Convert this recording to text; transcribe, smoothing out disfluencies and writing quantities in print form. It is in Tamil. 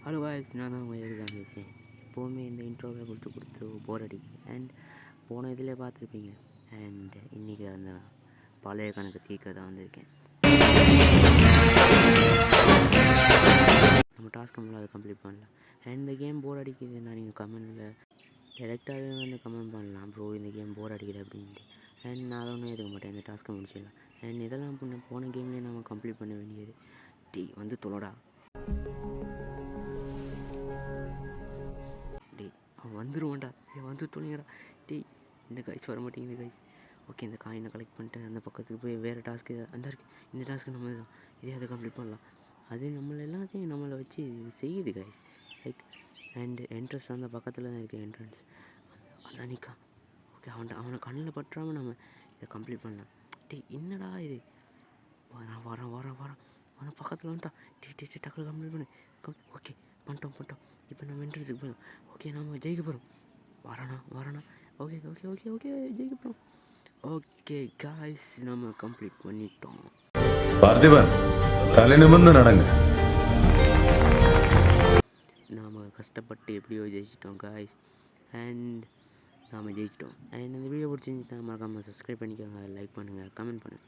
ஹலோ காய்ஸ், நான் தான் உங்கள் தான் பேசுகிறேன். எப்போவுமே இந்த இன்ட்ரோவை கொடுத்து போர் அடிக்குது. அண்ட் போன இதில் பார்த்துருப்பீங்க. அண்ட் இன்றைக்கி அந்த பழைய கணக்கு தீர்க்க தான் வந்திருக்கேன். நம்ம டாஸ்க் நம்மளால் அதை கம்ப்ளீட் பண்ணலாம். அண்ட் இந்த கேம் போர் அடிக்குதுன்னா நீங்கள் கமெண்டில் டேரெக்டாகவே வந்து கமெண்ட் பண்ணலாம். ப்ரோ இந்த கேம் போர் அடிக்குது அப்படின்ட்டு. அண்ட் நான் அதை ஒன்றும் எதுக்க மாட்டேன், இந்த டாஸ்க்கை முடிச்சிடலாம். அண்ட் இதெல்லாம் போன கேம்லேயே நம்ம கம்ப்ளீட் பண்ண வேண்டியது. வந்து தொலைடா, அவன் வந்துடுவான்டா, வந்து துணிங்கடா. இந்த கைஸ் வர மாட்டேங்குது கைஸ். ஓகே, இந்த காயினை கலெக்ட் பண்ணிட்டு அந்த பக்கத்துக்கு போய் வேறு டாஸ்க்கு அந்த இருக்குது. இந்த டாஸ்க்கு நம்ம தான் இதே அதை கம்ப்ளீட் பண்ணலாம். அது நம்மளை எல்லாத்தையும் நம்மளை வச்சு செய்யுது கைஸ். லைக் அண்ட் என்ட்ரன்ஸ் அந்த பக்கத்தில் தான் இருக்குது. என்ட்ரன்ஸ் அதான் நிற்கான். ஓகே, அவனை கண்ணில் பற்றாமல் நம்ம இதை கம்ப்ளீட் பண்ணலாம். என்னடா இது, வரான் அவன் பக்கத்தில் வந்துட்டான். டக்குனு கம்ப்ளீட் பண்ணு. ஓகே, பண்ணிட்டோம். இப்போ நம்ம என்ட்ரன்ஸுக்கு போகலாம். ஓகே, நம்ம ஜெயிக்க போகிறோம். வரானா. ஓகே ஜெயிக்க போகிறோம். ஓகே காய்ஸ், நம்ம கம்ப்ளீட் பண்ணிட்டோம். பார்த்திபன், தலை நிமிர்ந்து நடங்க. நாம் கஷ்டப்பட்டு எப்படியோ ஜெயிச்சிட்டோம் காய்ஸ். அண்ட் நாம் ஜெயிச்சிட்டோம். அண்ட் இந்த வீடியோ பிடிச்சிருந்துச்சுன்னா மறக்காமல் சப்ஸ்கிரைப் பண்ணிக்கோங்க, லைக் பண்ணுங்கள், கமெண்ட் பண்ணுங்கள்.